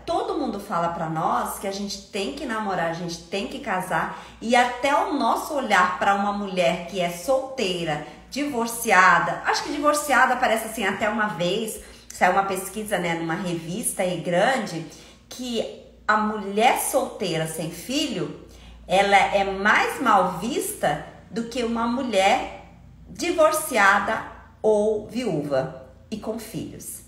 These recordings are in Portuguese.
Todo mundo fala pra nós que a gente tem que namorar, a gente tem que casar, e até o nosso olhar pra uma mulher que é solteira, divorciada, acho que divorciada aparece assim até uma vez, saiu uma pesquisa, né, numa revista aí grande, que a mulher solteira sem filho, ela é mais mal vista do que uma mulher divorciada ou viúva e com filhos.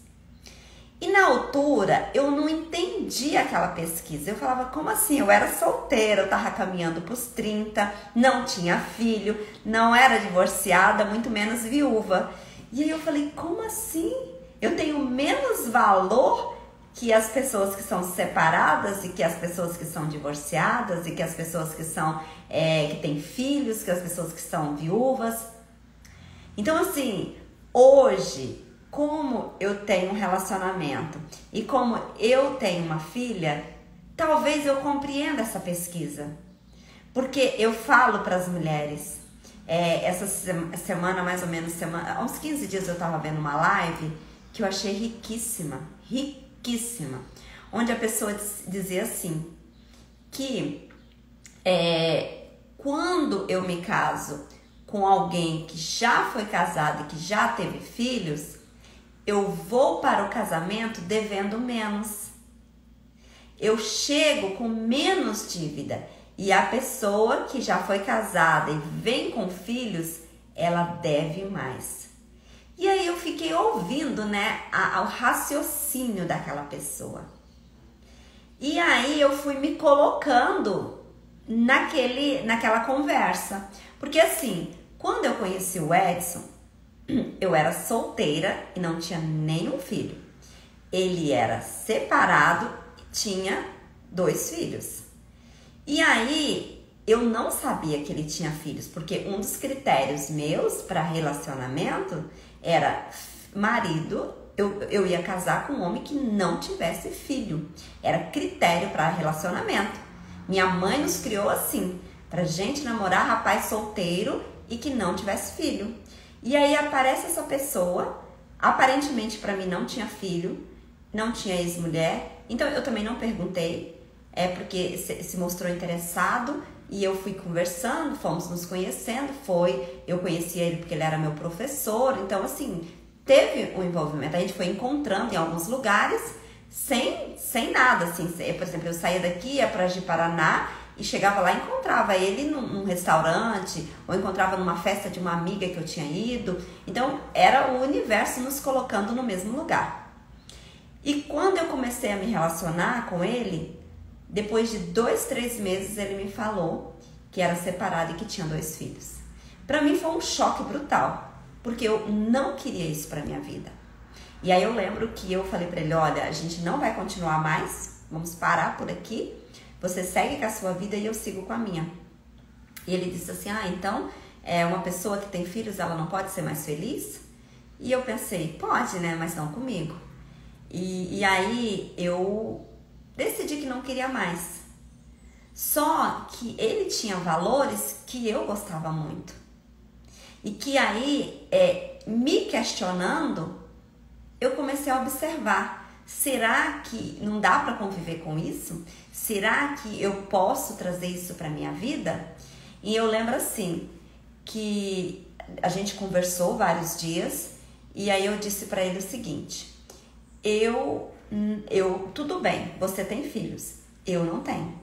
E na altura, eu não entendi aquela pesquisa. Eu falava, como assim? Eu era solteira, eu tava caminhando pros 30, não tinha filho, não era divorciada, muito menos viúva. E aí eu falei, como assim? Eu tenho menos valor que as pessoas que são separadas e que as pessoas que são divorciadas e que as pessoas que são que têm filhos, que as pessoas que são viúvas. Então assim, hoje, como eu tenho um relacionamento e como eu tenho uma filha, talvez eu compreenda essa pesquisa. Porque eu falo para as mulheres, essa semana, mais ou menos, há uns 15 dias eu estava vendo uma live que eu achei riquíssima, onde a pessoa dizia assim, que quando eu me caso com alguém que já foi casado e que já teve filhos, eu vou para o casamento devendo menos. Eu chego com menos dívida. E a pessoa que já foi casada e vem com filhos, ela deve mais. E aí eu fiquei ouvindo, né, o raciocínio daquela pessoa. E aí eu fui me colocando naquela conversa. Porque assim, quando eu conheci o Edson, eu era solteira e não tinha nenhum filho. Ele era separado e tinha 2 filhos. E aí, eu não sabia que ele tinha filhos, porque um dos critérios meus para relacionamento era marido, eu ia casar com um homem que não tivesse filho. Era critério para relacionamento. Minha mãe nos criou assim, pra gente namorar rapaz solteiro e que não tivesse filho. E aí aparece essa pessoa, aparentemente para mim não tinha filho, não tinha ex-mulher, então eu também não perguntei, porque se mostrou interessado e eu fui conversando, fomos nos conhecendo, eu conhecia ele porque ele era meu professor, então assim, teve um envolvimento, a gente foi encontrando em alguns lugares sem nada, assim, por exemplo, eu saía daqui, ia para Ji-Paraná, e chegava lá e encontrava ele num restaurante, ou encontrava numa festa de uma amiga que eu tinha ido. Então, era o universo nos colocando no mesmo lugar. E quando eu comecei a me relacionar com ele, depois de 2, 3 meses, ele me falou que era separado e que tinha 2 filhos. Pra mim foi um choque brutal, porque eu não queria isso pra minha vida. E aí eu lembro que eu falei pra ele, olha, a gente não vai continuar mais, vamos parar por aqui. Você segue com a sua vida e eu sigo com a minha. E ele disse assim, então uma pessoa que tem filhos, ela não pode ser mais feliz? E eu pensei, pode, né? Mas não comigo. E aí eu decidi que não queria mais. Só que ele tinha valores que eu gostava muito. E que aí, me questionando, eu comecei a observar. Será que não dá para conviver com isso? Será que eu posso trazer isso para minha vida? E eu lembro assim, que a gente conversou vários dias e aí eu disse para ele o seguinte, tudo bem, você tem filhos, eu não tenho.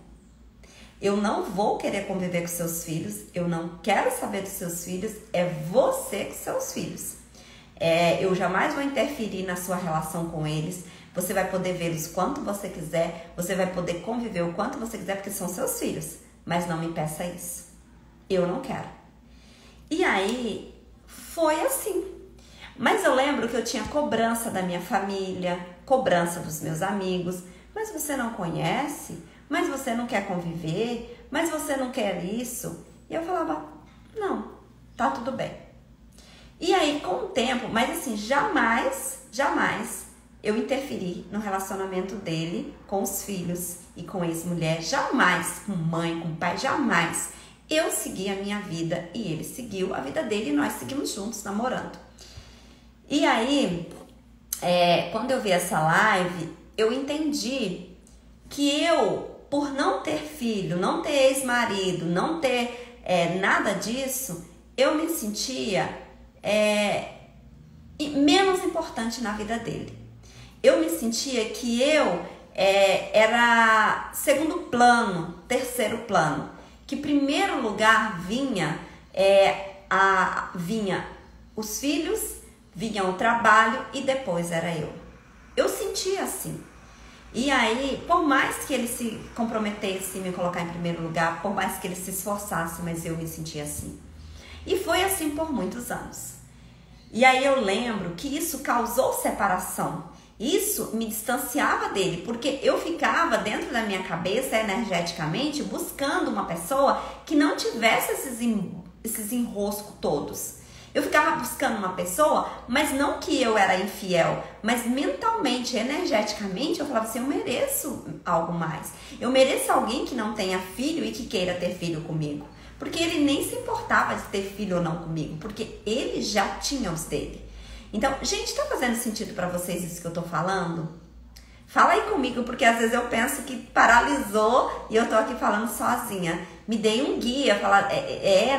Eu não vou querer conviver com seus filhos, eu não quero saber dos seus filhos, é você com seus filhos. Eu jamais vou interferir na sua relação com eles. Você vai poder vê-los quanto você quiser, você vai poder conviver o quanto você quiser, porque são seus filhos. Mas não me peça isso. Eu não quero. E aí, foi assim. Mas eu lembro que eu tinha cobrança da minha família, cobrança dos meus amigos. Mas você não conhece? Mas você não quer conviver? Mas você não quer isso? E eu falava, não, tá tudo bem. E aí, com o tempo, mas assim, jamais eu interferi no relacionamento dele com os filhos e com ex-mulher, jamais, com mãe, com pai, jamais. Eu segui a minha vida e ele seguiu a vida dele e nós seguimos juntos, namorando. E aí, quando eu vi essa live, eu entendi que eu, por não ter filho, não ter ex-marido, não ter nada disso, eu me sentia menos importante na vida dele. Eu me sentia que eu era segundo plano, terceiro plano. Que primeiro lugar vinha os filhos, vinha o trabalho e depois era eu. Eu sentia assim. E aí, por mais que ele se comprometesse em me colocar em primeiro lugar, por mais que ele se esforçasse, mas eu me sentia assim. E foi assim por muitos anos. E aí eu lembro que isso causou separação. Isso me distanciava dele, porque eu ficava dentro da minha cabeça, energeticamente, buscando uma pessoa que não tivesse esses enroscos todos. Eu ficava buscando uma pessoa, mas não que eu era infiel, mas mentalmente, energeticamente, eu falava assim, eu mereço algo mais. Eu mereço alguém que não tenha filho e que queira ter filho comigo. Porque ele nem se importava de ter filho ou não comigo, porque ele já tinha os dele. Então, gente, tá fazendo sentido pra vocês isso que eu tô falando? Fala aí comigo, porque às vezes eu penso que paralisou e eu tô aqui falando sozinha. Me dei um guia, falar,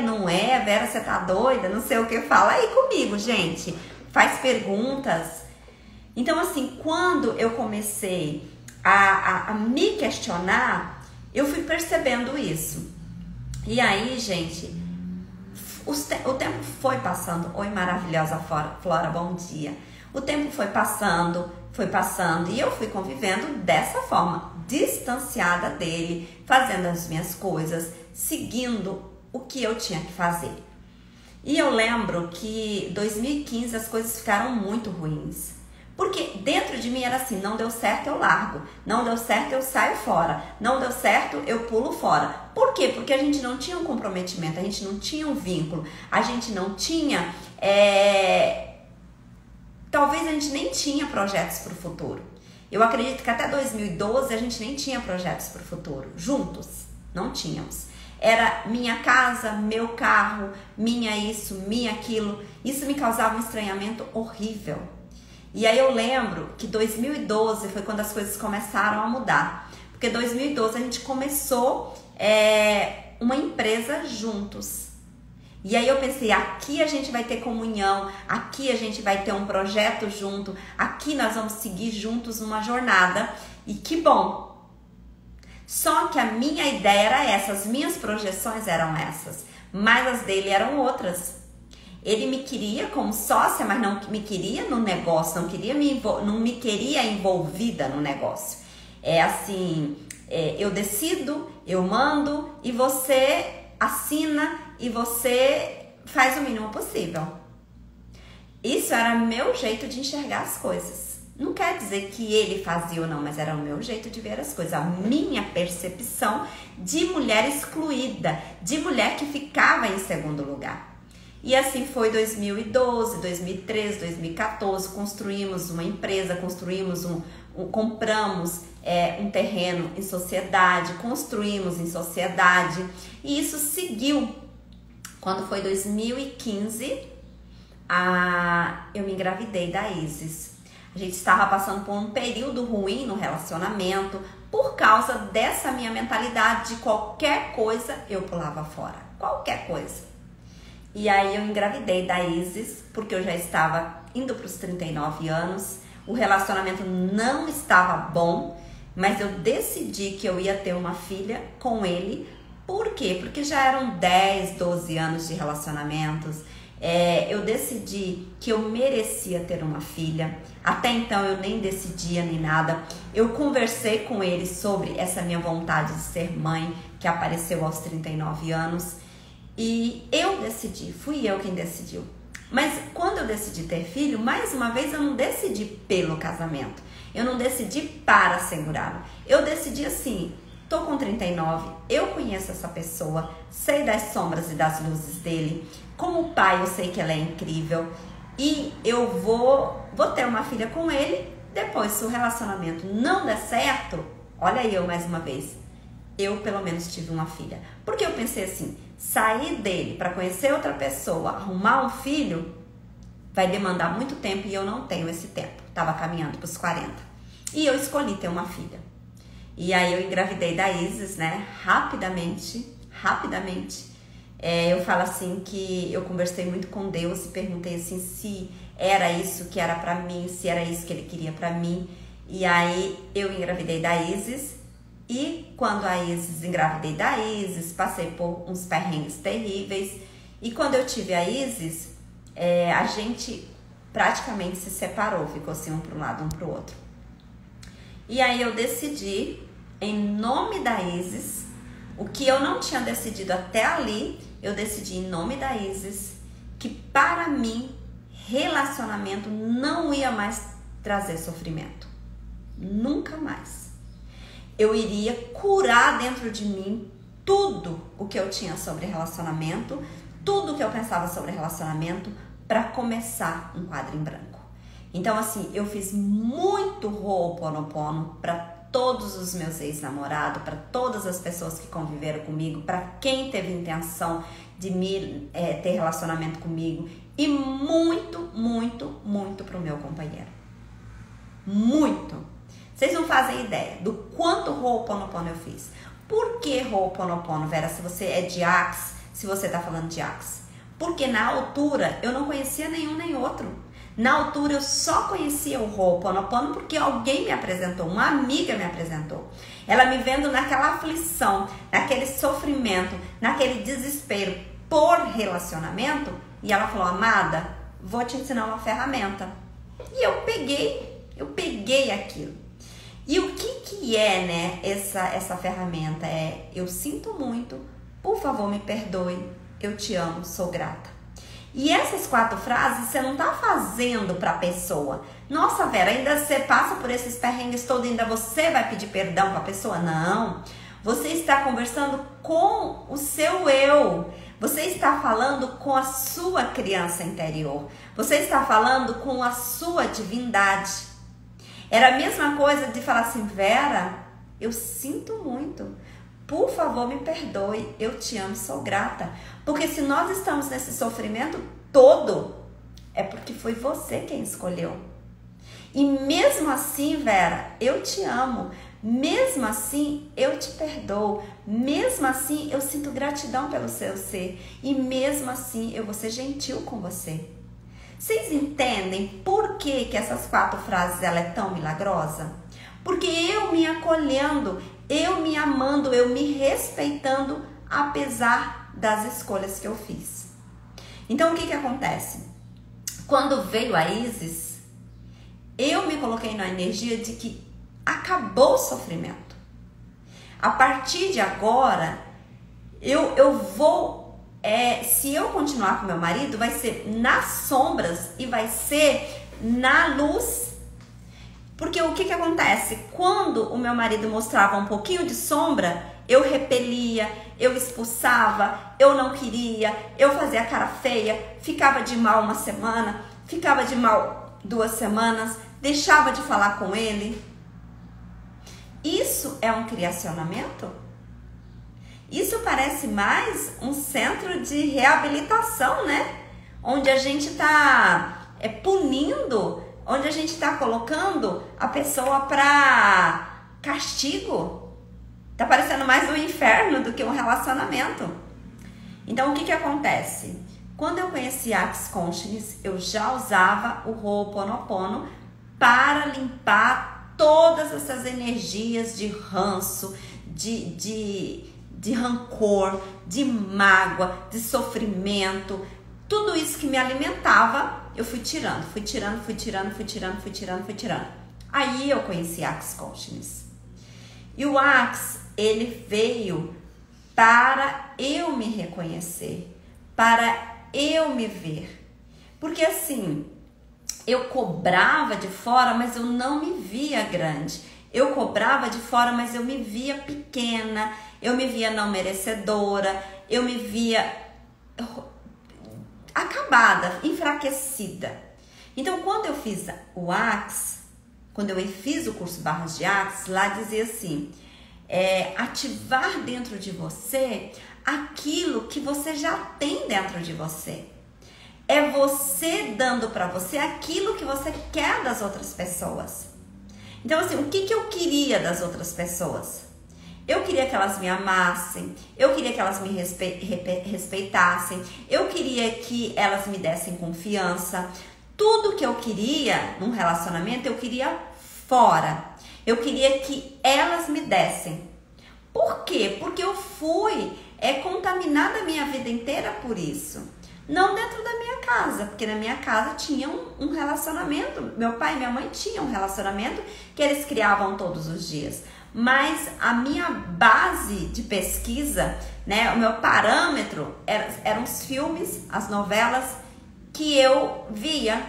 não é, Vera, você tá doida? Não sei o que. Fala aí comigo, gente. Faz perguntas. Então, assim, quando eu comecei a me questionar, eu fui percebendo isso. E aí, gente, o tempo foi passando. Oi, maravilhosa Flora, bom dia. O tempo foi passando e eu fui convivendo dessa forma, distanciada dele, fazendo as minhas coisas, seguindo o que eu tinha que fazer. E eu lembro que em 2015 as coisas ficaram muito ruins. Porque dentro de mim era assim, não deu certo, eu largo. Não deu certo, eu saio fora. Não deu certo, eu pulo fora. Por quê? Porque a gente não tinha um comprometimento, a gente não tinha um vínculo, a gente não tinha... Talvez a gente nem tinha projetos para o futuro. Eu acredito que até 2012 a gente nem tinha projetos para o futuro. Juntos, não tínhamos. Era minha casa, meu carro, minha isso, minha aquilo. Isso me causava um estranhamento horrível. E aí eu lembro que 2012 foi quando as coisas começaram a mudar. Porque 2012 a gente começou uma empresa juntos. E aí eu pensei, aqui a gente vai ter comunhão, aqui a gente vai ter um projeto junto, aqui nós vamos seguir juntos uma jornada. E que bom! Só que a minha ideia era essa, as minhas projeções eram essas, mas as dele eram outras. Ele me queria como sócia, mas não me queria no negócio, não me queria envolvida no negócio. É assim, eu decido, eu mando e você assina e você faz o mínimo possível. Isso era meu jeito de enxergar as coisas. Não quer dizer que ele fazia ou não, mas era o meu jeito de ver as coisas. A minha percepção de mulher excluída, de mulher que ficava em segundo lugar. E assim foi 2012, 2013, 2014, construímos uma empresa, compramos um terreno em sociedade, construímos em sociedade e isso seguiu. Quando foi 2015, eu me engravidei da Isis. A gente estava passando por um período ruim no relacionamento por causa dessa minha mentalidade de qualquer coisa eu pulava fora, qualquer coisa. E aí eu engravidei da Isis, porque eu já estava indo para os 39 anos, o relacionamento não estava bom, mas eu decidi que eu ia ter uma filha com ele. Por quê? Porque já eram 10, 12 anos de relacionamentos. Eu decidi que eu merecia ter uma filha. Até então eu nem decidia nem nada. Eu conversei com ele sobre essa minha vontade de ser mãe, que apareceu aos 39 anos. E eu decidi, fui eu quem decidiu. Mas quando eu decidi ter filho, mais uma vez eu não decidi pelo casamento. Eu não decidi para segurá-lo. Eu decidi assim, tô com 39, eu conheço essa pessoa, sei das sombras e das luzes dele. Como pai, eu sei que ela é incrível. E eu vou ter uma filha com ele. Depois, se o relacionamento não der certo, olha aí eu mais uma vez. Eu pelo menos tive uma filha. Porque eu pensei assim, sair dele para conhecer outra pessoa, arrumar um filho, vai demandar muito tempo e eu não tenho esse tempo. Tava caminhando para os 40. E eu escolhi ter uma filha. E aí eu engravidei da Isis, né? Rapidamente. Eu falo assim que eu conversei muito com Deus e perguntei assim se era isso que era pra mim, se era isso que ele queria pra mim. E aí eu engravidei da Isis. E quando a Isis, engravidei da Isis, passei por uns perrengues terríveis. E quando eu tive a Isis, a gente praticamente se separou, ficou assim um para um lado, um para o outro. E aí eu decidi, em nome da Isis, o que eu não tinha decidido até ali, eu decidi em nome da Isis, que para mim, relacionamento não ia mais trazer sofrimento. Nunca mais. Eu iria curar dentro de mim tudo o que eu tinha sobre relacionamento, tudo o que eu pensava sobre relacionamento, para começar um quadro em branco. Então, assim, eu fiz muito Ho'oponopono para todos os meus ex-namorados, para todas as pessoas que conviveram comigo, para quem teve intenção de ter relacionamento comigo, e muito pro meu companheiro. Muito. Vocês não fazem ideia do quanto Ho'oponopono eu fiz. Por que Ho'oponopono, Vera, se você é de Axis, se você tá falando de Axis? Porque na altura eu não conhecia nenhum nem outro. Na altura eu só conhecia o Ho'oponopono porque alguém me apresentou, uma amiga me apresentou. Ela me vendo naquela aflição, naquele sofrimento, naquele desespero por relacionamento, e ela falou: amada, vou te ensinar uma ferramenta. E eu peguei aquilo. E o que é, né, essa ferramenta? Eu sinto muito, por favor me perdoe, eu te amo, sou grata. E essas 4 frases você não tá fazendo pra pessoa. Nossa, Vera, ainda você passa por esses perrengues todos e ainda você vai pedir perdão pra pessoa? Não. Você está conversando com o seu eu. Você está falando com a sua criança interior. Você está falando com a sua divindade. Era a mesma coisa de falar assim: Vera, eu sinto muito. Por favor, me perdoe. Eu te amo, sou grata. Porque se nós estamos nesse sofrimento todo, é porque foi você quem escolheu. E mesmo assim, Vera, eu te amo. Mesmo assim, eu te perdoo. Mesmo assim, eu sinto gratidão pelo seu ser. E mesmo assim, eu vou ser gentil com você. Vocês entendem por que essas 4 frases ela é tão milagrosa? Porque eu me acolhendo, eu me amando, eu me respeitando, apesar das escolhas que eu fiz. Então, o que acontece? Quando veio a Isis, eu me coloquei na energia de que acabou o sofrimento. A partir de agora, eu vou... se eu continuar com meu marido, vai ser nas sombras e vai ser na luz. Porque o que acontece? Quando o meu marido mostrava um pouquinho de sombra, eu repelia, eu expulsava, eu não queria, eu fazia cara feia, ficava de mal uma semana, ficava de mal 2 semanas, deixava de falar com ele. Isso é um criacionamento? Isso parece mais um centro de reabilitação, né? Onde a gente tá punindo, onde a gente está colocando a pessoa para castigo. Tá parecendo mais um inferno do que um relacionamento. Então, o que acontece? Quando eu conheci Axis Consciousness, eu já usava o Ho'oponopono para limpar todas essas energias de ranço, de rancor, de mágoa, de sofrimento. Tudo isso que me alimentava, eu fui tirando. Aí eu conheci Axis Consciousness. E o Axis, ele veio para eu me reconhecer, para eu me ver. Porque assim, eu cobrava de fora, mas eu não me via grande. Eu cobrava de fora, mas eu me via pequena, eu me via não merecedora, eu me via acabada, enfraquecida. Então, quando eu fiz o Axis, quando eu fiz o curso Barras de Axis, lá dizia assim: ativar dentro de você aquilo que você já tem dentro de você. É você dando para você aquilo que você quer das outras pessoas. Então, assim, o que eu queria das outras pessoas? Eu queria que elas me amassem, eu queria que elas me respeitassem, eu queria que elas me dessem confiança. Tudo que eu queria num relacionamento, eu queria fora. Eu queria que elas me dessem. Por quê? Porque eu fui contaminada a minha vida inteira por isso. Não dentro da minha casa, porque na minha casa tinha um relacionamento. Meu pai e minha mãe tinham um relacionamento que eles criavam todos os dias. Mas a minha base de pesquisa, né, o meu parâmetro eram os filmes, as novelas que eu via.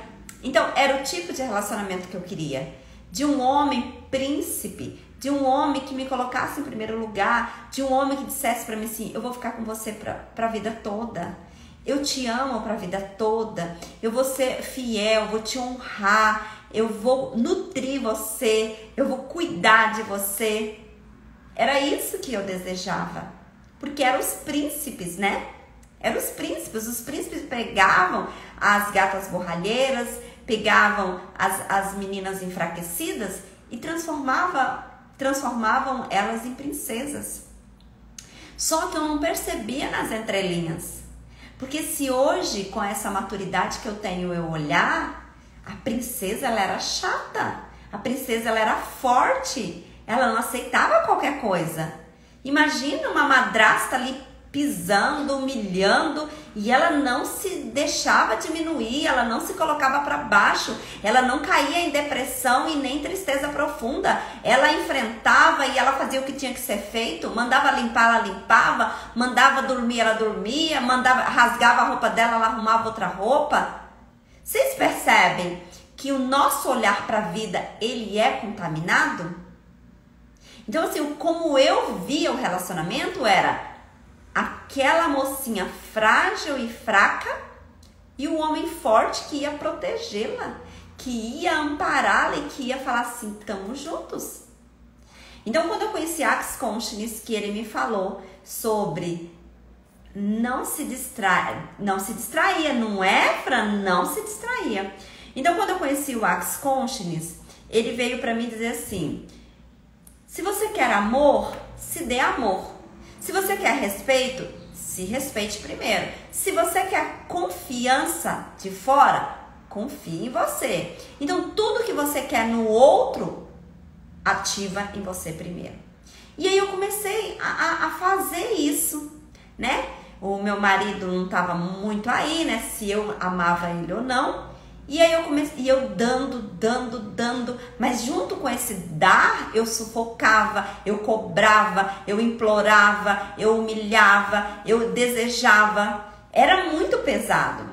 Então, era o tipo de relacionamento que eu queria. De um homem príncipe, de um homem que me colocasse em primeiro lugar, de um homem que dissesse pra mim assim, eu vou ficar com você pra vida toda. Eu te amo pra vida toda. Eu vou ser fiel, vou te honrar. Eu vou nutrir você, eu vou cuidar de você. Era isso que eu desejava. Porque eram os príncipes, né? Eram os príncipes pegavam as gatas borralheiras, pegavam as meninas enfraquecidas e transformavam elas em princesas. Só que eu não percebia nas entrelinhas. Porque se hoje, com essa maturidade que eu tenho, eu olhar, a princesa, ela era chata. A princesa, ela era forte. Ela não aceitava qualquer coisa. Imagina uma madrasta ali pisando, humilhando, e ela não se deixava diminuir, ela não se colocava para baixo, ela não caía em depressão e nem tristeza profunda. Ela enfrentava e ela fazia o que tinha que ser feito, mandava limpar, ela limpava, mandava dormir, ela dormia, rasgava a roupa dela, ela arrumava outra roupa. Vocês percebem que o nosso olhar para a vida, ele é contaminado? Então, assim, como eu via o relacionamento era aquela mocinha frágil e fraca e o homem forte que ia protegê-la, que ia ampará-la e que ia falar assim, estamos juntos. Então, quando eu conheci Ax Consciousness, que ele me falou sobre não se distraía, não é, Fran? Não se distraía. Então, quando eu conheci o Ax Consciousness, ele veio para mim dizer assim, se você quer amor, se dê amor. Se você quer respeito, se respeite primeiro. Se você quer confiança de fora, confie em você. Então, tudo que você quer no outro, ativa em você primeiro. E aí eu comecei a fazer isso, né? O meu marido não estava muito aí, né? Se eu amava ele ou não. E aí eu comecei, eu dando, mas junto com esse dar, eu sufocava, eu cobrava, eu implorava, eu humilhava, eu desejava. Era muito pesado.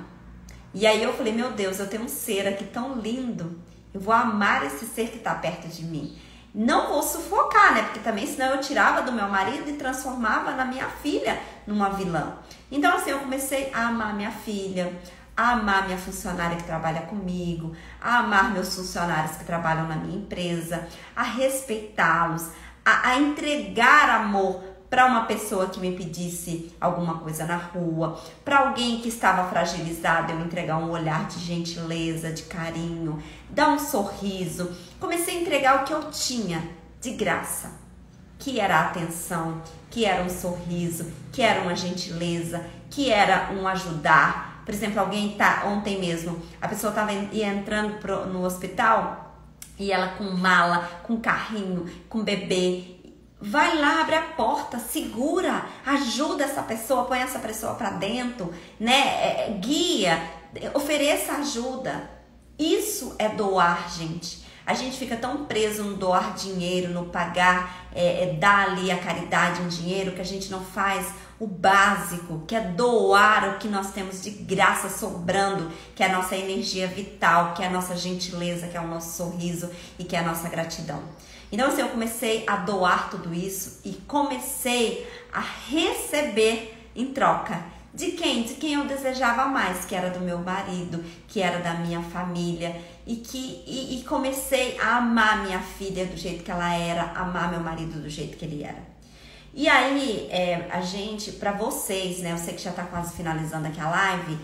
E aí eu falei, meu Deus, eu tenho um ser aqui tão lindo, eu vou amar esse ser que está perto de mim. Não vou sufocar, né? Porque também senão eu tirava do meu marido e transformava na minha filha numa vilã. Então assim, eu comecei a amar minha filha, a amar minha funcionária que trabalha comigo, a amar meus funcionários que trabalham na minha empresa, a respeitá-los, a entregar amor para uma pessoa que me pedisse alguma coisa na rua, para alguém que estava fragilizado, eu entregar um olhar de gentileza, de carinho, dar um sorriso. Comecei a entregar o que eu tinha de graça, que era a atenção, que era um sorriso, que era uma gentileza, que era um ajudar. Por exemplo, alguém ontem mesmo, a pessoa estava entrando no hospital e ela com mala, com carrinho, com bebê. Vai lá, abre a porta, segura, ajuda essa pessoa, põe essa pessoa para dentro, né? Guia, ofereça ajuda. Isso é doar, gente. A gente fica tão preso no doar dinheiro, no pagar, dar ali a caridade em dinheiro, que a gente não faz o básico, que é doar o que nós temos de graça sobrando, que é a nossa energia vital, que é a nossa gentileza, que é o nosso sorriso e que é a nossa gratidão. Então assim, eu comecei a doar tudo isso e comecei a receber em troca. De quem? De quem eu desejava mais, que era do meu marido, que era da minha família. E comecei a amar minha filha do jeito que ela era, amar meu marido do jeito que ele era. E aí, a gente, pra vocês, né, eu sei que já tá quase finalizando aqui a live,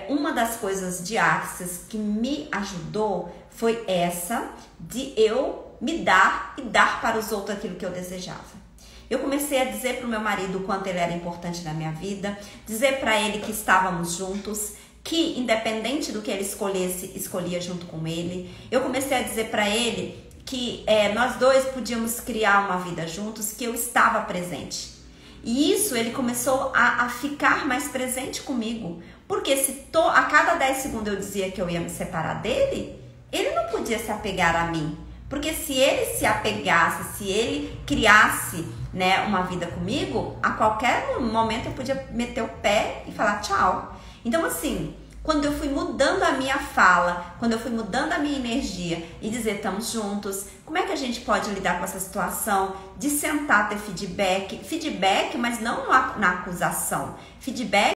uma das coisas de Axis que me ajudou foi essa de eu me dar e dar para os outros aquilo que eu desejava. Eu comecei a dizer para o meu marido o quanto ele era importante na minha vida, dizer para ele que estávamos juntos, que independente do que ele escolhesse, escolhia junto com ele. Eu comecei a dizer para ele que nós dois podíamos criar uma vida juntos, que eu estava presente. E isso ele começou a ficar mais presente comigo, porque se a cada 10 segundos eu dizia que eu ia me separar dele, ele não podia se apegar a mim. Porque se ele se apegasse, se ele criasse, né, uma vida comigo, a qualquer momento eu podia meter o pé e falar tchau. Então assim, quando eu fui mudando a minha fala, quando eu fui mudando a minha energia e dizer estamos juntos, como é que a gente pode lidar com essa situação de sentar, ter feedback, mas não na acusação, feedback